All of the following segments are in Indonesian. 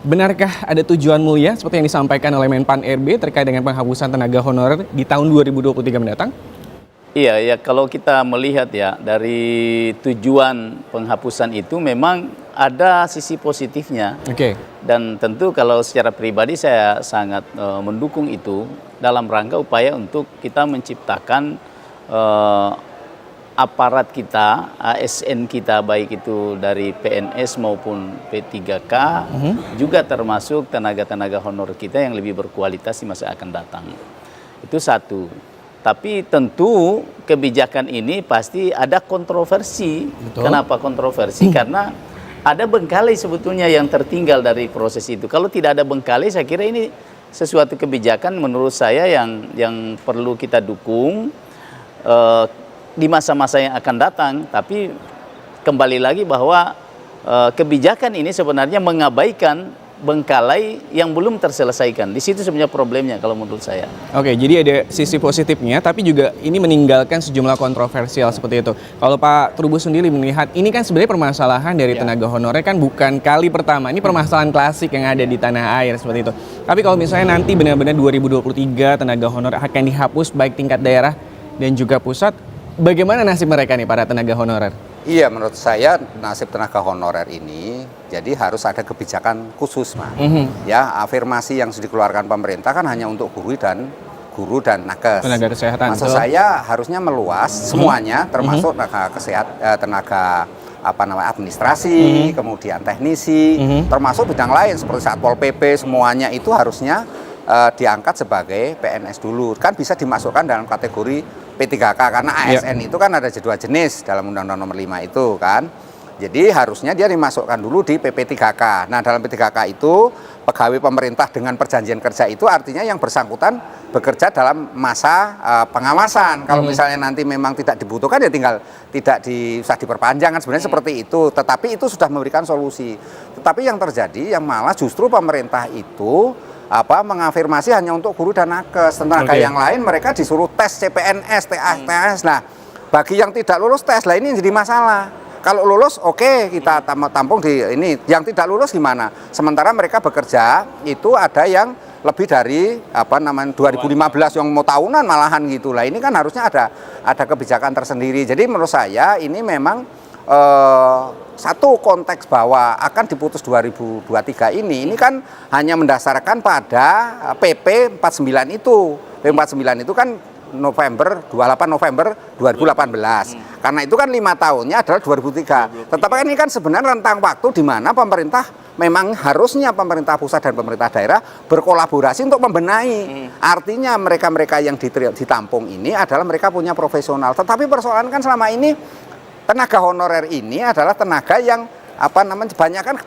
Benarkah ada tujuan mulia seperti yang disampaikan oleh Menpan RB terkait dengan penghapusan tenaga honorer di tahun 2023 mendatang? Iya, ya kalau kita melihat ya dari tujuan penghapusan itu memang ada sisi positifnya. Oke. Dan tentu kalau secara pribadi saya sangat mendukung itu dalam rangka upaya untuk kita menciptakan aparat kita, ASN kita baik itu dari PNS maupun P3K, juga termasuk tenaga-tenaga honor kita yang lebih berkualitas di masa akan datang. Itu satu. Tapi tentu kebijakan ini pasti ada kontroversi. Betul. Kenapa kontroversi? Karena ada bengkalai sebetulnya yang tertinggal dari proses itu. Kalau tidak ada bengkalai, saya kira ini sesuatu kebijakan menurut saya yang perlu kita dukung di masa-masa yang akan datang. Tapi kembali lagi bahwa kebijakan ini sebenarnya mengabaikan bengkalai yang belum terselesaikan. Di situ sebenarnya problemnya kalau menurut saya. Oke, jadi ada sisi positifnya, tapi juga ini meninggalkan sejumlah kontroversial seperti itu. Kalau Pak Trubus sendiri melihat, ini kan sebenarnya permasalahan dari tenaga honorer kan bukan kali pertama. Ini permasalahan klasik yang ada di tanah air seperti itu. Tapi kalau misalnya nanti benar-benar 2023 tenaga honorer akan dihapus baik tingkat daerah dan juga pusat, bagaimana nasib mereka nih para tenaga honorer? Iya, menurut saya nasib tenaga honorer ini jadi harus ada kebijakan khusus, Mas. Ya, afirmasi yang sudah dikeluarkan pemerintah kan hanya untuk guru dan nakes. Tenaga kesehatan. Maksud saya harusnya meluas semuanya, termasuk tenaga kesehatan, tenaga administrasi, kemudian teknisi, termasuk bidang lain seperti Satpol PP, semuanya itu harusnya diangkat sebagai PNS dulu. Kan bisa dimasukkan dalam kategori P3K karena ASN itu kan ada dua jenis dalam Undang-Undang Nomor 5 itu kan. Jadi harusnya dia dimasukkan dulu di PP3K. Nah, dalam P3K itu pegawai pemerintah dengan perjanjian kerja itu artinya yang bersangkutan bekerja dalam masa pengawasan. Kalau misalnya nanti memang tidak dibutuhkan ya tinggal tidak usah diperpanjang kan sebenarnya seperti itu. Tetapi itu sudah memberikan solusi. Tetapi yang terjadi yang malah justru pemerintah itu mengafirmasi hanya untuk guru dan nakes. Tenaga yang lain mereka disuruh tes CPNS, TAS. Nah, bagi yang tidak lulus tes, lah ini jadi masalah. Kalau lulus oke, kita tampung di ini. Yang tidak lulus gimana? Sementara mereka bekerja itu ada yang lebih dari 2015 yang mau tahunan malahan gitu. Lah ini kan harusnya ada kebijakan tersendiri. Jadi menurut saya ini memang satu konteks bahwa akan diputus 2023 ini kan hanya mendasarkan pada PP 49 itu. PP 49 itu kan 28 November 2018. Karena itu kan 5 tahunnya adalah 2003. Tetapi ini kan sebenarnya rentang waktu di mana pemerintah memang harusnya pemerintah pusat dan pemerintah daerah berkolaborasi untuk membenahi. Artinya mereka-mereka yang ditampung ini adalah mereka punya profesional. Tetapi persoalan kan selama ini tenaga honorer ini adalah tenaga yang kebanyakan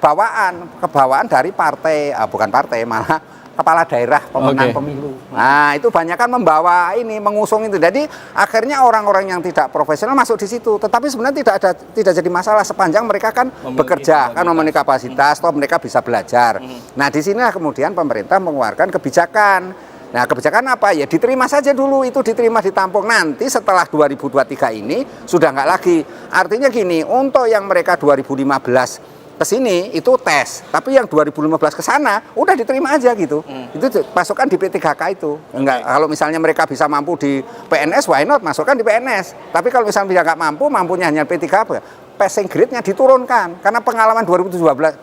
kebawaan dari partai, bukan partai malah kepala daerah pemenang pemilu. Nah, itu banyak kan membawa mengusung itu. Jadi akhirnya orang-orang yang tidak profesional masuk di situ. Tetapi sebenarnya tidak jadi masalah sepanjang mereka kan bekerja, kan memiliki kapasitas, toh mereka bisa belajar. Nah, di sini kemudian pemerintah mengeluarkan kebijakan. Nah, kebijakan apa? Ya diterima saja dulu, itu diterima ditampung. Nanti setelah 2023 ini sudah nggak lagi. Artinya gini, untuk yang mereka 2015 ke sini itu tes, tapi yang 2015 ke sana udah diterima aja gitu. Itu masukkan di P3K itu. Enggak, kalau misalnya mereka bisa mampu di PNS, why not masukkan di PNS. Tapi kalau misalnya dia nggak mampu, mampunya hanya P3K, passing grade-nya diturunkan. Karena pengalaman 2021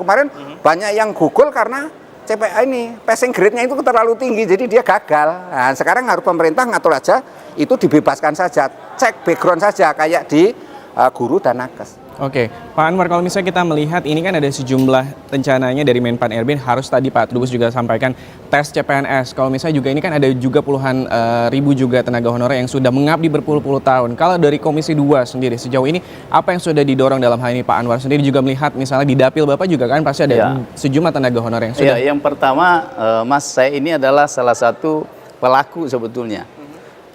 kemarin banyak yang gugur karena CPA ini passing grade-nya itu terlalu tinggi, jadi dia gagal. Nah, sekarang harus pemerintah ngatur aja, itu dibebaskan saja, cek background saja kayak di guru dan nakes. Oke, Pak Anwar, kalau misalnya kita melihat ini kan ada sejumlah rencananya dari Menpan RB, harus tadi Pak Trubus juga sampaikan tes CPNS. Kalau misalnya juga ini kan ada juga puluhan ribu juga tenaga honorer yang sudah mengabdi berpuluh-puluh tahun. Kalau dari Komisi 2 sendiri sejauh ini apa yang sudah didorong dalam hal ini Pak Anwar sendiri juga melihat misalnya di dapil Bapak juga kan pasti ada sejumlah tenaga honorer yang sudah. Ya, yang pertama Mas, saya ini adalah salah satu pelaku sebetulnya.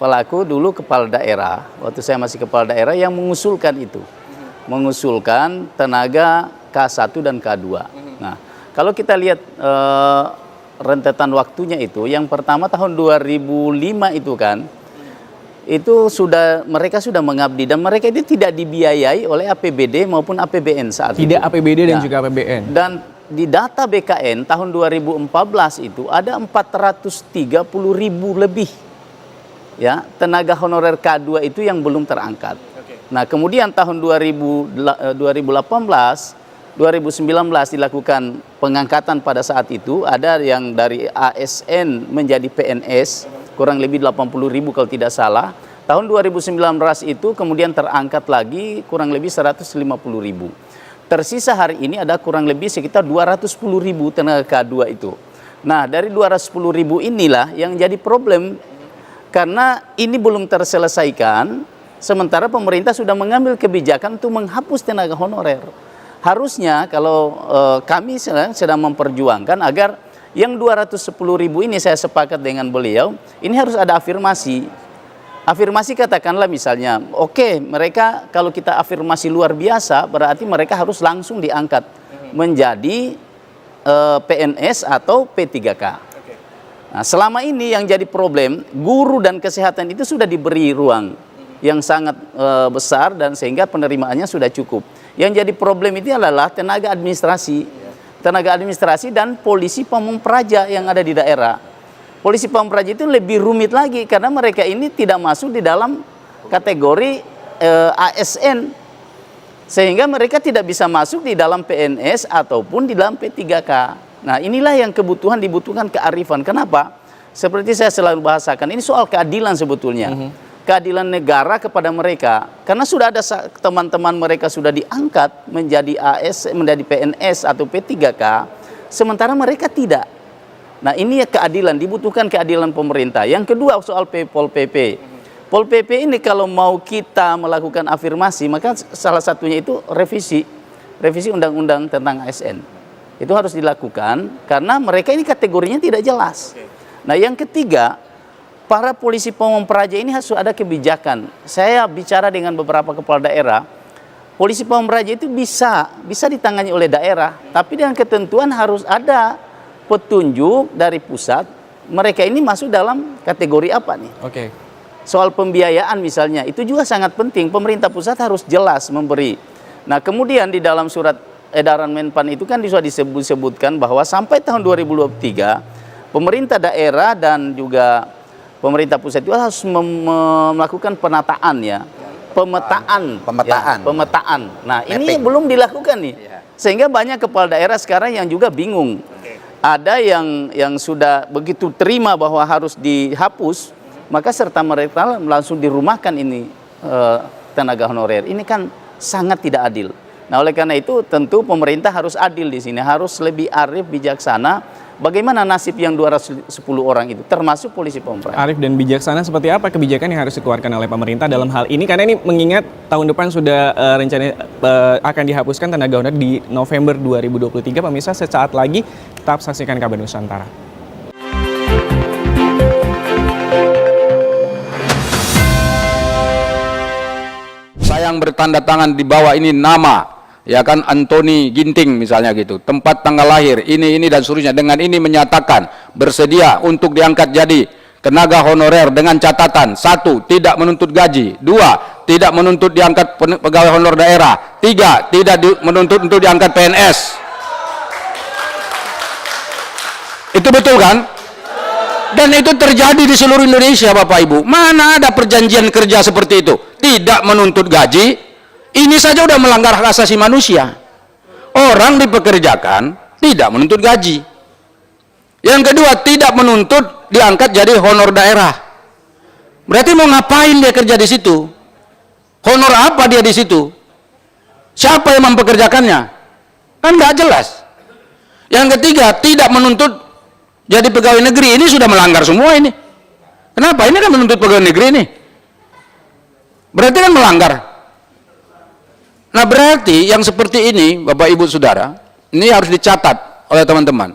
Pelaku dulu kepala daerah, waktu saya masih kepala daerah yang mengusulkan itu. Mengusulkan tenaga K1 dan K2. Nah, kalau kita lihat rentetan waktunya itu, yang pertama tahun 2005 itu kan, itu mereka sudah mengabdi dan mereka itu tidak dibiayai oleh APBD maupun APBN saat itu. Tidak APBD dan juga APBN. Dan di data BKN tahun 2014 itu ada 430.000 lebih ya tenaga honorer K2 itu yang belum terangkat. Nah, kemudian tahun 2018, 2019 dilakukan pengangkatan pada saat itu, ada yang dari ASN menjadi PNS kurang lebih 80.000 kalau tidak salah. Tahun 2019 itu kemudian terangkat lagi kurang lebih 150.000. Tersisa hari ini ada kurang lebih sekitar 210.000 tenaga K2 itu. Nah, dari 210.000 inilah yang jadi problem, karena ini belum terselesaikan, sementara pemerintah sudah mengambil kebijakan untuk menghapus tenaga honorer. Harusnya kalau kami sedang memperjuangkan agar yang 210.000 ini, saya sepakat dengan beliau, ini harus ada afirmasi. Afirmasi katakanlah misalnya, oke, mereka kalau kita afirmasi luar biasa, berarti mereka harus langsung diangkat menjadi PNS atau P3K. Nah, selama ini yang jadi problem, guru dan kesehatan itu sudah diberi ruang yang sangat besar dan sehingga penerimaannya sudah cukup. Yang jadi problem itu adalah tenaga administrasi dan polisi pamung praja yang ada di daerah. Polisi pamung praja itu lebih rumit lagi karena mereka ini tidak masuk di dalam kategori ASN, sehingga mereka tidak bisa masuk di dalam PNS ataupun di dalam P3K. Nah, inilah yang dibutuhkan kearifan. Kenapa? Seperti saya selalu bahasakan, ini soal keadilan sebetulnya. Keadilan negara kepada mereka, karena sudah ada teman-teman mereka sudah diangkat menjadi menjadi PNS atau P3K, sementara mereka tidak. Nah, ini ya keadilan, dibutuhkan keadilan pemerintah. Yang kedua soal Pol PP. Pol PP ini kalau mau kita melakukan afirmasi, maka salah satunya itu revisi undang-undang tentang ASN. Itu harus dilakukan karena mereka ini kategorinya tidak jelas. Nah, yang ketiga, para polisi pamung praja ini harus ada kebijakan. Saya bicara dengan beberapa kepala daerah, polisi pamung praja itu bisa ditangani oleh daerah, tapi dengan ketentuan harus ada petunjuk dari pusat, mereka ini masuk dalam kategori apa nih? Oke. Soal pembiayaan misalnya, itu juga sangat penting. Pemerintah pusat harus jelas memberi. Nah, kemudian di dalam surat edaran Menpan itu kan sudah disebutkan bahwa sampai tahun 2023, pemerintah daerah dan juga pemerintah pusat itu harus melakukan pemetaan. Nah, ini belum dilakukan nih. Sehingga banyak kepala daerah sekarang yang juga bingung. Ada yang sudah begitu terima bahwa harus dihapus, maka serta mereka langsung dirumahkan ini tenaga honorer. Ini kan sangat tidak adil. Nah, oleh karena itu tentu pemerintah harus adil di sini, harus lebih arif, bijaksana. Bagaimana nasib yang 210 orang itu, termasuk polisi pamung praja? Arif dan bijaksana seperti apa kebijakan yang harus dikeluarkan oleh pemerintah dalam hal ini? Karena ini mengingat tahun depan sudah rencana akan dihapuskan tenaga honorer di November 2023. Pemirsa, sesaat lagi tetap saksikan Kabar Nusantara. Saya yang bertanda tangan di bawah ini nama, ya kan, Anthony Ginting misalnya gitu, tempat tanggal lahir, ini dan seterusnya, dengan ini menyatakan bersedia untuk diangkat jadi tenaga honorer dengan catatan: 1. Tidak menuntut gaji, 2. Tidak menuntut diangkat pegawai honor daerah, 3. Tidak menuntut untuk diangkat PNS. Itu betul kan? Dan itu terjadi di seluruh Indonesia, Bapak Ibu. Mana ada perjanjian kerja seperti itu? Tidak menuntut gaji, ini saja udah melanggar hak asasi manusia. Orang dipekerjakan tidak menuntut gaji. Yang kedua, tidak menuntut diangkat jadi honor daerah. Berarti mau ngapain dia kerja di situ? Honor apa dia di situ? Siapa yang mempekerjakannya? Kan nggak jelas. Yang ketiga, tidak menuntut jadi pegawai negeri. Ini sudah melanggar semua ini. Kenapa? Ini kan menuntut pegawai negeri ini. Berarti kan melanggar. Nah, berarti yang seperti ini, Bapak Ibu Saudara, ini harus dicatat oleh teman-teman.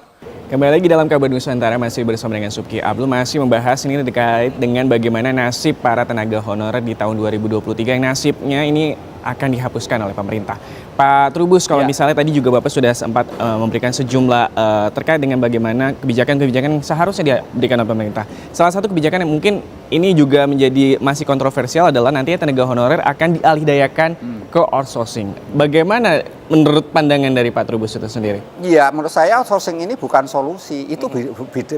Kembali lagi dalam Kabar Nusantara, masih bersama dengan Subki Abdul, masih membahas ini terkait dengan bagaimana nasib para tenaga honorer di tahun 2023 yang nasibnya ini akan dihapuskan oleh pemerintah. Pak Trubus, kalau misalnya tadi juga Bapak sudah sempat memberikan sejumlah terkait dengan bagaimana kebijakan-kebijakan yang seharusnya diberikan oleh pemerintah. Salah satu kebijakan yang mungkin ini juga menjadi masih kontroversial adalah nantinya tenaga honorer akan dialihdayakan ke outsourcing. Bagaimana menurut pandangan dari Pak Trubus itu sendiri? Iya, menurut saya outsourcing ini bukan solusi, itu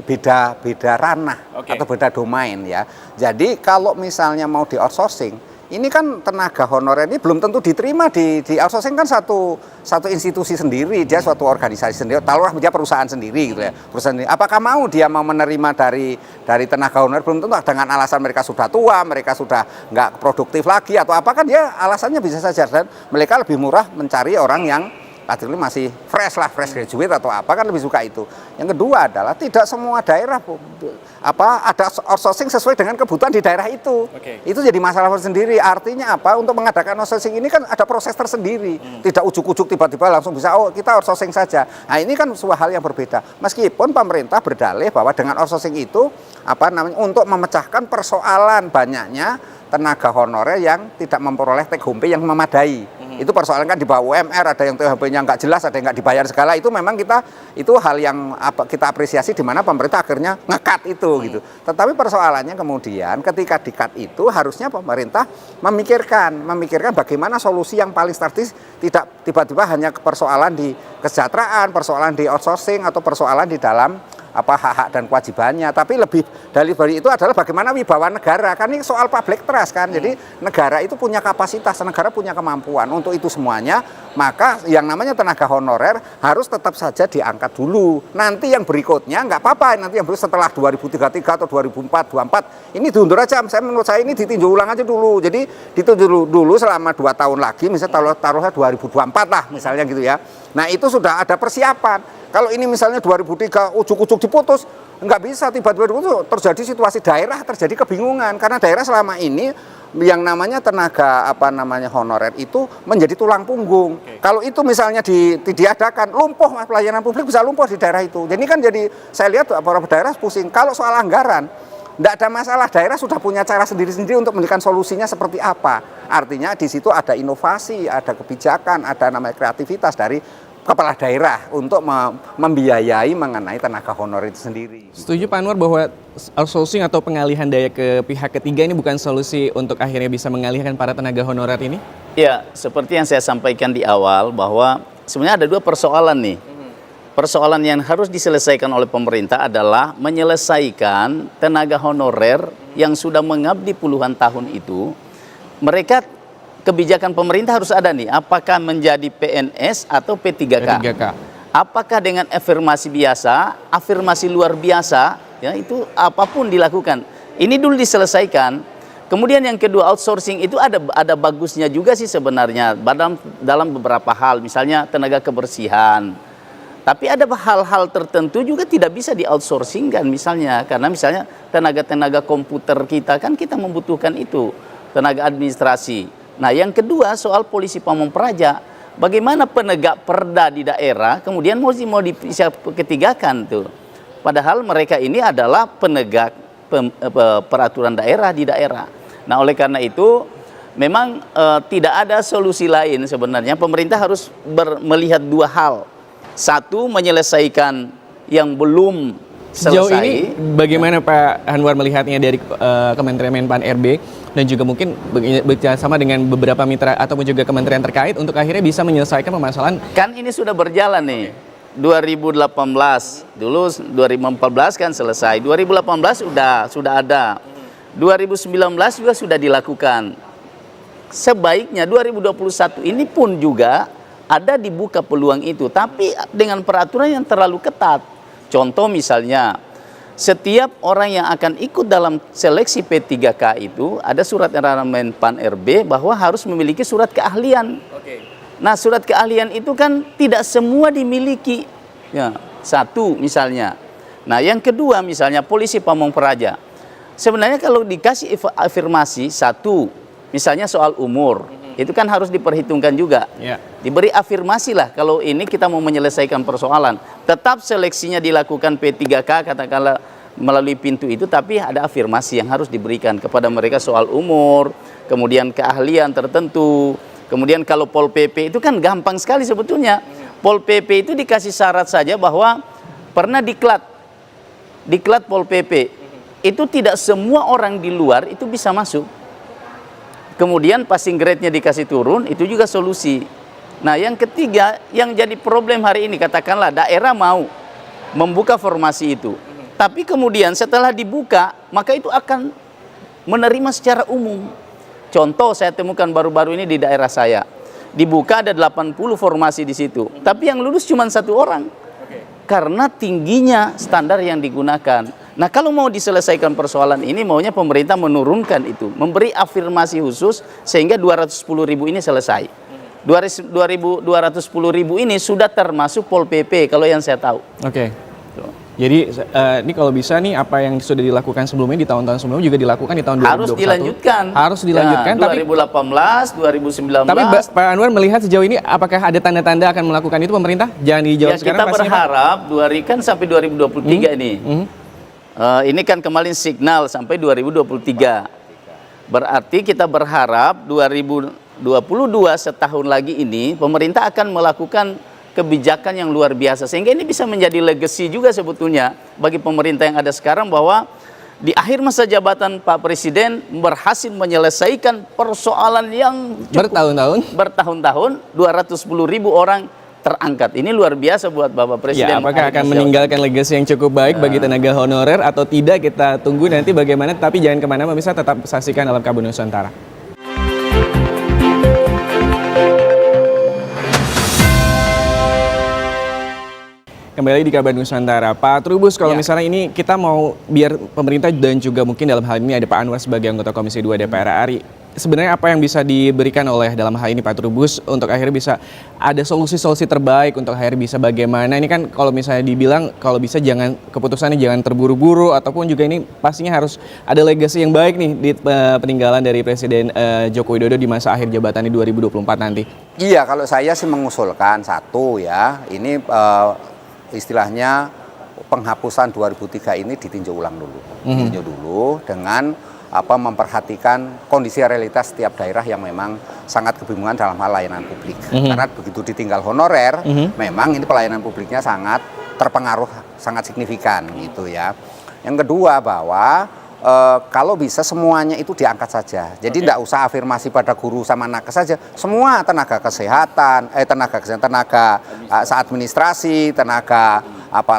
beda ranah atau beda domain ya. Jadi kalau misalnya mau di outsourcing, ini kan tenaga honorer ini belum tentu diterima di outsourcing, kan satu institusi sendiri, dia suatu organisasi sendiri, taruhlah dia perusahaan sendiri gitu ya. Perusahaan sendiri. Apakah dia mau menerima dari tenaga honorer, belum tentu dengan alasan mereka sudah tua, mereka sudah nggak produktif lagi atau apa, kan dia alasannya bisa saja, dan mereka lebih murah mencari orang yang masih fresh graduate atau apa, kan lebih suka itu. Yang kedua adalah tidak semua daerah ada outsourcing sesuai dengan kebutuhan di daerah itu. Itu jadi masalah sendiri. Artinya apa? Untuk mengadakan outsourcing ini kan ada proses tersendiri. Tidak ujuk-ujuk tiba-tiba langsung bisa kita outsourcing saja. Nah, ini kan sebuah hal yang berbeda. Meskipun pemerintah berdalih bahwa dengan outsourcing itu untuk memecahkan persoalan banyaknya tenaga honorer yang tidak memperoleh take home pay yang memadai. Itu persoalan kan di bawah UMR, ada yang take home pay-nya nggak jelas, ada yang nggak dibayar segala. Itu memang itu hal yang kita apresiasi, di mana pemerintah akhirnya nge-cut itu gitu. Tetapi persoalannya kemudian ketika di-cut itu harusnya pemerintah memikirkan bagaimana solusi yang paling strategis, tidak tiba-tiba hanya persoalan di kesejahteraan, persoalan di outsourcing atau persoalan di dalam hak-hak dan kewajibannya, tapi lebih dari itu adalah bagaimana wibawa negara. Kan ini soal public trust kan. Jadi negara itu punya kapasitas, negara punya kemampuan untuk itu semuanya. Maka yang namanya tenaga honorer harus tetap saja diangkat dulu. Nanti yang berikutnya nggak apa-apa, nanti yang berikutnya setelah 2033 atau 2024 ini diundur aja. Menurut saya ini ditinjau ulang aja dulu. Jadi ditinjau dulu selama 2 tahun lagi, misalnya taruhlah 2024 lah misalnya gitu ya. Nah, itu sudah ada persiapan. Kalau ini misalnya 2003 ujuk-ujuk diputus, nggak bisa, tiba-tiba itu terjadi situasi daerah, terjadi kebingungan. Karena daerah selama ini yang namanya tenaga honorer itu menjadi tulang punggung. Kalau itu misalnya diadakan, lumpuh pelayanan publik, bisa lumpuh di daerah itu. Jadi kan saya lihat beberapa daerah pusing. Kalau soal anggaran, tidak ada masalah, daerah sudah punya cara sendiri-sendiri untuk memberikan solusinya seperti apa. Artinya di situ ada inovasi, ada kebijakan, ada namanya kreativitas dari kepala daerah untuk membiayai mengenai tenaga honorer itu sendiri. Setuju Pak Anwar bahwa outsourcing atau pengalihan daya ke pihak ketiga ini bukan solusi untuk akhirnya bisa mengalihkan para tenaga honorer ini? Ya, seperti yang saya sampaikan di awal bahwa sebenarnya ada 2 persoalan nih. Persoalan yang harus diselesaikan oleh pemerintah adalah menyelesaikan tenaga honorer yang sudah mengabdi puluhan tahun itu. Mereka kebijakan pemerintah harus ada nih, apakah menjadi PNS atau P3K. Apakah dengan afirmasi biasa, afirmasi luar biasa, ya itu apapun dilakukan. Ini dulu diselesaikan. Kemudian yang kedua, outsourcing itu ada bagusnya juga sih sebenarnya dalam beberapa hal, misalnya tenaga kebersihan. Tapi ada hal-hal tertentu juga tidak bisa di-outsourcing kan misalnya, karena misalnya tenaga-tenaga komputer kita kan kita membutuhkan itu, tenaga administrasi. Nah, yang kedua soal polisi Pamong Praja, bagaimana penegak perda di daerah kemudian mau bisa ketigakan tuh. Padahal mereka ini adalah penegak peraturan daerah di daerah. Nah, oleh karena itu memang tidak ada solusi lain sebenarnya. Pemerintah harus melihat 2 hal. Satu, menyelesaikan yang belum selesai. Sejauh ini bagaimana Pak Anwar melihatnya dari Kementerian Menpan RB dan juga mungkin bekerjasama dengan beberapa mitra ataupun juga kementerian terkait untuk akhirnya bisa menyelesaikan permasalahan? Kan ini sudah berjalan nih. 2018, dulu 2014 kan selesai. 2018 sudah ada. 2019 juga sudah dilakukan. Sebaiknya 2021 ini pun juga ada dibuka peluang itu, tapi dengan peraturan yang terlalu ketat. Contoh misalnya, setiap orang yang akan ikut dalam seleksi P3K itu ada surat edaran Menpan RB bahwa harus memiliki surat keahlian. Nah, surat keahlian itu kan tidak semua dimiliki. Ya, satu misalnya. Nah, yang kedua misalnya polisi Pamong Praja. Sebenarnya kalau dikasih afirmasi satu, misalnya soal umur, itu kan harus diperhitungkan juga. Diberi afirmasi lah kalau ini kita mau menyelesaikan persoalan. Tetap seleksinya dilakukan P3K katakanlah melalui pintu itu, tapi ada afirmasi yang harus diberikan kepada mereka soal umur, kemudian keahlian tertentu, Kemudian kalau Pol PP itu kan gampang sekali sebetulnya. Pol PP itu dikasih syarat saja bahwa pernah diklat Pol PP. Itu tidak semua orang di luar itu bisa masuk. Kemudian passing grade-nya dikasih turun, itu juga solusi. Nah, yang ketiga, yang jadi problem hari ini, katakanlah daerah mau membuka formasi itu. Tapi kemudian setelah dibuka, maka itu akan menerima secara umum. Contoh saya temukan baru-baru ini di daerah saya. Dibuka ada 80 formasi di situ. Tapi yang lulus cuma 1 orang. Karena tingginya standar yang digunakan. Nah, kalau mau diselesaikan persoalan ini, maunya pemerintah menurunkan itu. Memberi afirmasi khusus sehingga 210.000 ini selesai. 210.000 ini sudah termasuk Pol PP kalau yang saya tahu. Oke. Jadi ini kalau bisa nih apa yang sudah dilakukan sebelumnya di tahun-tahun sebelumnya juga dilakukan di tahun 2021. Harus dilanjutkan. Harus dilanjutkan. Ya, 2018, 2019. Tapi Pak Anwar melihat sejauh ini apakah ada tanda-tanda akan melakukan itu pemerintah? Jangan dijawab ya, sekarang. Kita berharap kan sampai 2023 ini. Ini kan kemarin signal sampai 2023. Berarti kita berharap 2022 setahun lagi ini pemerintah akan melakukan kebijakan yang luar biasa sehingga ini bisa menjadi legacy juga sebetulnya bagi pemerintah yang ada sekarang bahwa di akhir masa jabatan Pak Presiden berhasil menyelesaikan persoalan yang bertahun-tahun 210.000 orang terangkat. Ini luar biasa buat Bapak Presiden. Ya, apakah akan meninggalkan legacy yang cukup baik bagi tenaga honorer atau tidak, kita tunggu nanti bagaimana. Tapi jangan kemana-mana, bisa tetap saksikan dalam Kabun Nusantara. Kembali di Kabar Nusantara, Pak Trubus, kalau misalnya ini kita mau biar pemerintah dan juga mungkin dalam hal ini ada Pak Anwar sebagai anggota Komisi 2 DPR RI, sebenarnya apa yang bisa diberikan oleh dalam hal ini Pak Trubus untuk akhirnya bisa ada solusi-solusi terbaik untuk akhirnya bisa bagaimana, ini kan kalau misalnya dibilang kalau bisa jangan keputusannya jangan terburu-buru ataupun juga ini pastinya harus ada legacy yang baik nih di peninggalan dari Presiden Joko Widodo di masa akhir jabatannya 2024 nanti. Iya, kalau saya sih mengusulkan satu ya, ini istilahnya penghapusan 2003 ini ditinjau ulang dulu. Ditinjau dulu dengan memperhatikan kondisi realitas setiap daerah yang memang sangat kebingungan dalam hal layanan publik. Karena begitu ditinggal honorer, memang ini pelayanan publiknya sangat terpengaruh, sangat signifikan gitu ya. Yang kedua bahwa kalau bisa semuanya itu diangkat saja. Jadi tidak usah afirmasi pada guru sama nakes saja. Semua tenaga kesehatan, tenaga administrasi, tenaga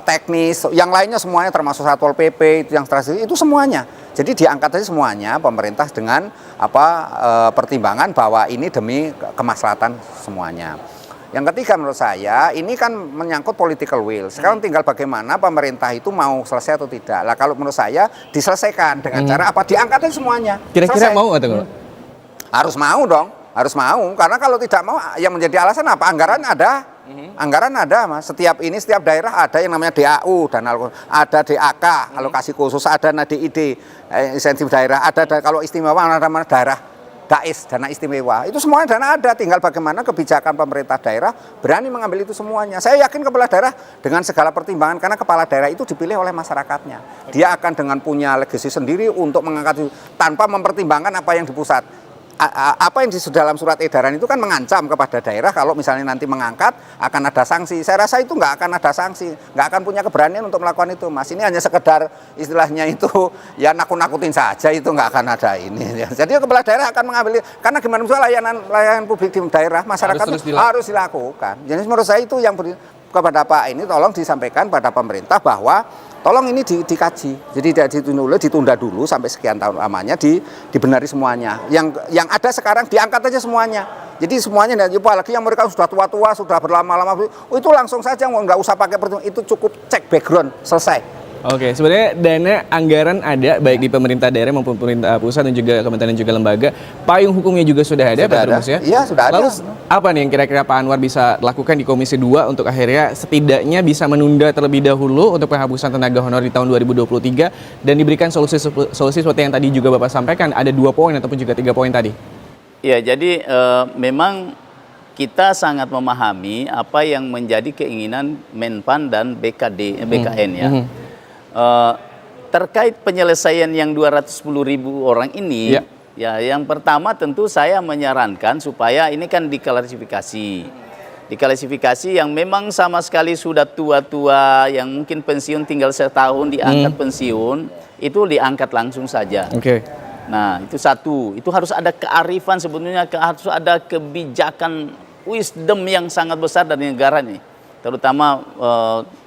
teknis, yang lainnya semuanya termasuk Satpol PP itu yang strategi itu semuanya. Jadi diangkat saja semuanya pemerintah dengan pertimbangan bahwa ini demi kemaslahatan semuanya. Yang ketiga menurut saya ini kan menyangkut political will. Sekarang tinggal bagaimana pemerintah itu mau selesai atau tidak. Lah kalau menurut saya diselesaikan dengan cara apa? Diangkat aja semuanya. Kira-kira mau atau enggak? Harus mau dong, harus mau. Karena kalau tidak mau yang menjadi alasan apa? Anggaran ada. Anggaran ada, Mas. Setiap daerah ada yang namanya DAU dan ada DAK, alokasi khusus, ada DID, insentif daerah, ada kalau istimewa ada mana daerah DAIS, dana istimewa, itu semuanya dana ada, tinggal bagaimana kebijakan pemerintah daerah berani mengambil itu semuanya. Saya yakin kepala daerah dengan segala pertimbangan, karena kepala daerah itu dipilih oleh masyarakatnya. Dia akan dengan punya legasi sendiri untuk mengangkat itu, tanpa mempertimbangkan apa yang di pusat. Apa yang di dalam surat edaran itu kan mengancam kepada daerah kalau misalnya nanti mengangkat akan ada sanksi. Saya rasa itu nggak akan ada sanksi, nggak akan punya keberanian untuk melakukan itu, Mas. Ini hanya sekedar istilahnya itu ya nakut-nakutin saja, itu nggak akan ada ini. Jadi kepala daerah akan mengambil, karena gimana misalnya layanan publik di daerah masyarakat harus dilakukan. Jadi menurut saya itu yang kepada Pak ini tolong disampaikan pada pemerintah bahwa tolong ini dikaji, jadi tidak ditunda dulu sampai sekian tahun lamanya, dibenari semuanya. Yang ada sekarang diangkat aja semuanya. Jadi semuanya, apalagi yang mereka sudah tua-tua, sudah berlama-lama, itu langsung saja, nggak usah pakai perhitungan, itu cukup cek background, selesai. Oke, sebenarnya dana anggaran ada baik di pemerintah daerah maupun pemerintah pusat dan juga kementerian dan juga lembaga. Payung hukumnya juga sudah ada, Pak Trubus ya? Iya, sudah ada. Lalu apa nih yang kira-kira Pak Anwar bisa lakukan di Komisi 2 untuk akhirnya setidaknya bisa menunda terlebih dahulu untuk penghapusan tenaga honor di tahun 2023 dan diberikan solusi seperti yang tadi juga Bapak sampaikan, ada 2 poin ataupun juga 3 poin tadi? Ya, jadi memang kita sangat memahami apa yang menjadi keinginan Menpan dan BKN ya. Terkait penyelesaian yang 210.000 orang ini, Ya, yang pertama tentu saya menyarankan supaya ini kan diklasifikasi. Diklasifikasi yang memang sama sekali sudah tua-tua, yang mungkin pensiun tinggal setahun diangkat pensiun, itu diangkat langsung saja. Oke. Nah, itu satu. Itu harus ada kearifan sebetulnya, harus ada kebijakan wisdom yang sangat besar dari negara nih. Terutama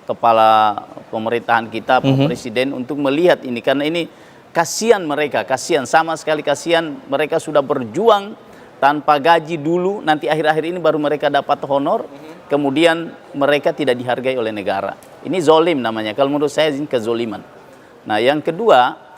kepala pemerintahan kita, Pak Presiden untuk melihat ini, karena ini kasihan mereka, kasihan, sama sekali kasihan, mereka sudah berjuang tanpa gaji dulu, nanti akhir-akhir ini baru mereka dapat honor, kemudian mereka tidak dihargai oleh negara. Ini zolim namanya, kalau menurut saya ini kezoliman. Nah, yang kedua,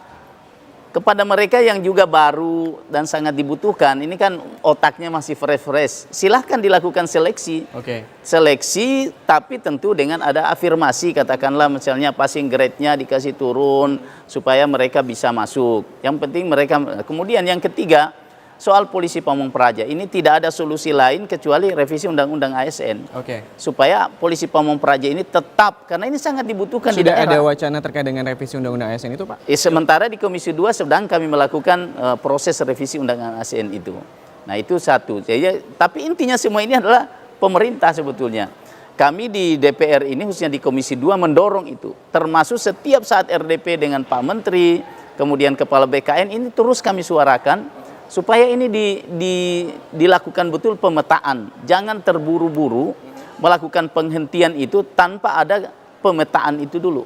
kepada mereka yang juga baru dan sangat dibutuhkan, ini kan otaknya masih fresh-fresh, silahkan dilakukan seleksi. Oke. Seleksi, tapi tentu dengan ada afirmasi, katakanlah misalnya passing grade-nya dikasih turun, supaya mereka bisa masuk. Yang penting mereka, kemudian yang ketiga, soal polisi pamong praja, ini tidak ada solusi lain kecuali revisi undang-undang ASN. Oke. Supaya polisi pamong praja ini tetap, karena ini sangat dibutuhkan di Sudah daerah. ada wacana terkait dengan revisi undang-undang ASN itu, Pak? Sementara di Komisi 2 sedang kami melakukan proses revisi undang-undang ASN itu. Nah, itu satu. Jadi, tapi intinya semua ini adalah pemerintah sebetulnya. Kami di DPR ini, khususnya di Komisi 2, mendorong itu. Termasuk setiap saat RDP dengan Pak Menteri, kemudian Kepala BKN, ini terus kami suarakan, supaya ini dilakukan betul pemetaan. Jangan terburu-buru melakukan penghentian itu tanpa ada pemetaan itu dulu.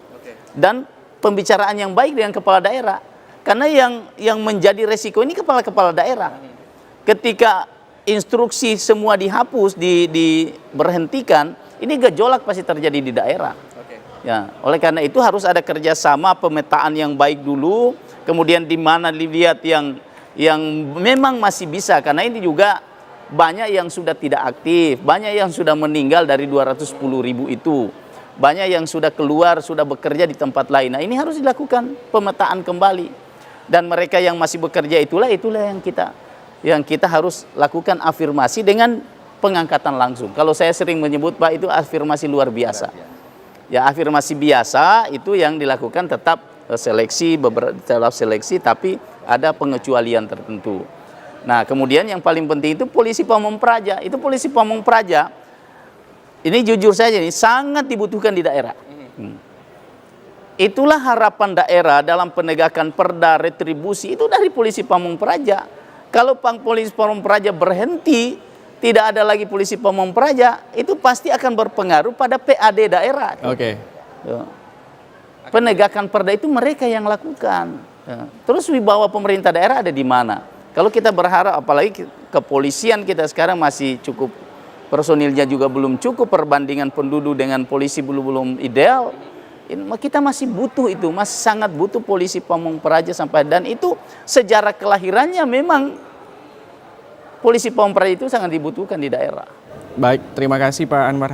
Dan pembicaraan yang baik dengan kepala daerah. Karena yang menjadi resiko ini kepala-kepala daerah. Ketika instruksi semua dihapus, diberhentikan, ini gejolak pasti terjadi di daerah. Ya, oleh karena itu harus ada kerjasama pemetaan yang baik dulu, kemudian di mana dilihat yang memang masih bisa, karena ini juga banyak yang sudah tidak aktif, banyak yang sudah meninggal dari 210.000 itu, banyak yang sudah keluar, sudah bekerja di tempat lain. Nah, ini harus dilakukan pemetaan kembali, dan mereka yang masih bekerja itulah yang kita harus lakukan afirmasi dengan pengangkatan langsung. Kalau saya sering menyebut, Pak, itu afirmasi luar biasa. Ya, afirmasi biasa itu yang dilakukan tetap seleksi, tapi ada pengecualian tertentu. Nah, kemudian yang paling penting itu polisi pamong praja. Itu polisi pamong praja, ini jujur saja nih, sangat dibutuhkan di daerah. Itulah harapan daerah dalam penegakan perda retribusi, itu dari polisi pamong praja. Kalau polisi pamong praja berhenti, tidak ada lagi polisi pamong praja, itu pasti akan berpengaruh pada PAD daerah. Oke. Penegakan perda itu mereka yang lakukan. Terus wibawa pemerintah daerah ada di mana? Kalau kita berharap, apalagi kepolisian kita sekarang masih cukup, personilnya juga belum cukup, perbandingan penduduk dengan polisi belum ideal, kita masih butuh itu, masih sangat butuh polisi pamong praja sampai, dan itu sejarah kelahirannya memang polisi pamong praja itu sangat dibutuhkan di daerah. Baik, terima kasih Pak Anwar.